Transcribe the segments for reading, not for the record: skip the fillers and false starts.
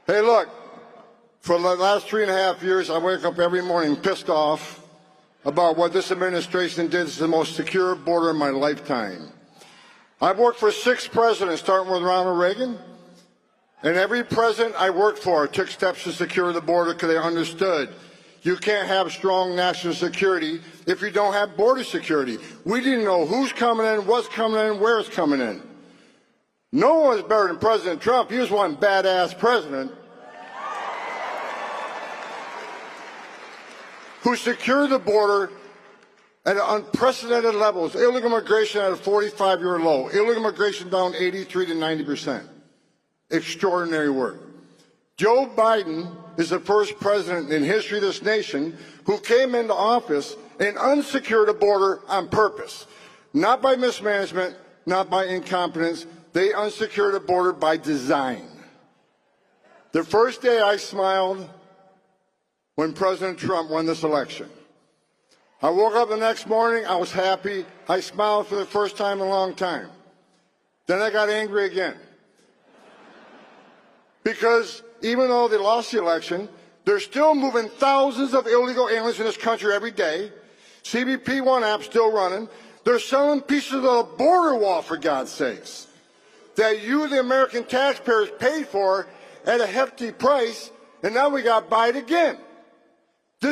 Hey, look, for the last 3.5 years, I wake up every morning pissed off about what this administration did to the most secure border in my lifetime. I've worked for 6 presidents, starting with Ronald Reagan, and every president I worked for took steps to secure the border because they understood you can't have strong national security if you don't have border security. We didn't know who's coming in, what's coming in, where it's coming in. No one was better than President Trump. He was one badass president who secured the border at unprecedented levels. Illegal immigration at a 45-year low. Illegal immigration down 83 to 90%. Extraordinary work. Joe Biden is the first president in history of this nation who came into office and unsecured the border on purpose. Not by mismanagement, not by incompetence. They unsecured the border by design. The first day I smiled when President Trump won this election. I woke up the next morning, I was happy. I smiled for the first time in a long time. Then I got angry again. Because even though they lost the election, they're still moving thousands of illegal aliens in this country every day. CBP One app still running. They're selling pieces of the border wall, for God's sakes, that you, the American taxpayers, paid for at a hefty price, and now we got to buy it again. There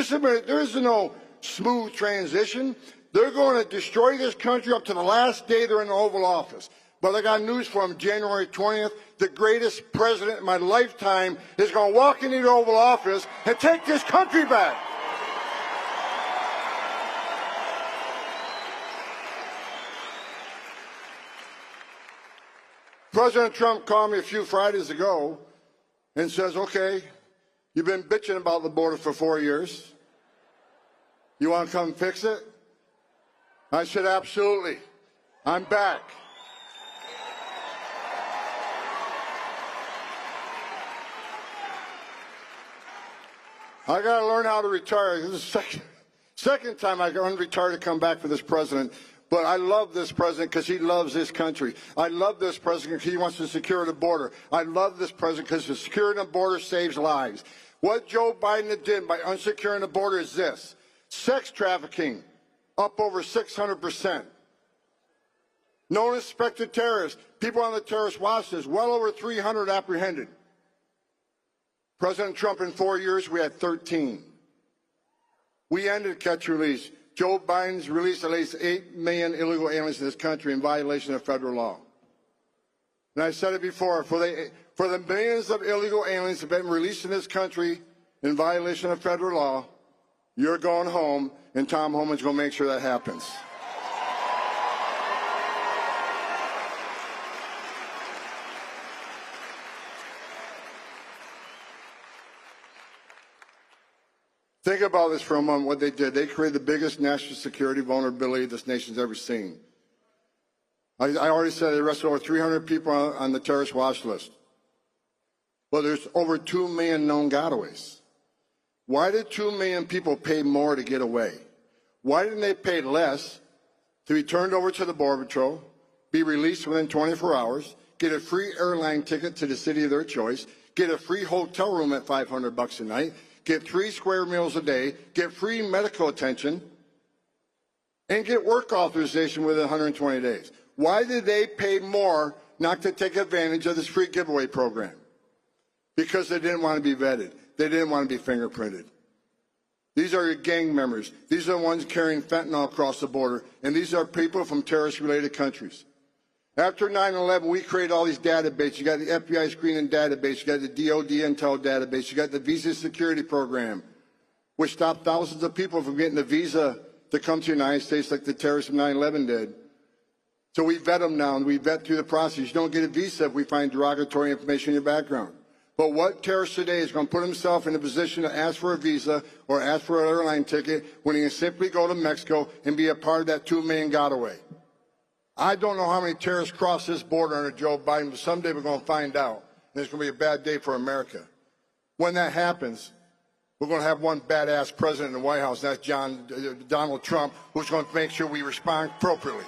is no smooth transition. They're going to destroy this country up to the last day they're in the Oval Office. But I got news for them. January 20th, the greatest president in my lifetime is going to walk into the Oval Office and take this country back. President Trump called me a few Fridays ago and says, okay, you've been bitching about the border for 4 years. You want to come fix it? I said, absolutely. I'm back. I got to learn how to retire. This is the second time I got to retire to come back for this president. But I love this president because he loves this country. I love this president because he wants to secure the border. I love this president because securing the border saves lives. What Joe Biden did by unsecuring the border is this. Sex trafficking, up over 600%. Known as suspected terrorists, people on the terrorist watch list, well over 300 apprehended. President Trump, in 4 years, we had 13. We ended catch-release. Joe Biden's released at least 8 million illegal aliens in this country in violation of federal law. And I said it before, for the millions of illegal aliens that have been released in this country in violation of federal law, you're going home, and Tom Homan's going to make sure that happens. Think about this for a moment, what they did. They created the biggest national security vulnerability this nation's ever seen. I already said they arrested over 300 people on the terrorist watch list. Well, there's over 2 million known gotaways. Why did 2 million people pay more to get away? Why didn't they pay less to be turned over to the Border Patrol, be released within 24 hours, get a free airline ticket to the city of their choice, get a free hotel room at $500 a night, get 3 square meals a day, get free medical attention, and get work authorization within 120 days? Why did they pay more not to take advantage of this free giveaway program? Because they didn't want to be vetted. They didn't want to be fingerprinted. These are your gang members. These are the ones carrying fentanyl across the border. And these are people from terrorist-related countries. After 9/11, we created all these databases. You got the FBI screening database. You got the DOD intel database. You got the visa security program, which stopped thousands of people from getting a visa to come to the United States like the terrorists of 9/11 did. So we vet them now, and we vet through the process. You don't get a visa if we find derogatory information in your background. But what terrorist today is going to put himself in a position to ask for a visa or ask for an airline ticket when he can simply go to Mexico and be a part of that 2 million gotaway? I don't know how many terrorists cross this border under Joe Biden, but someday we're going to find out. And it's going to be a bad day for America. When that happens, we're going to have one badass president in the White House, and that's Donald Trump, who's going to make sure we respond appropriately.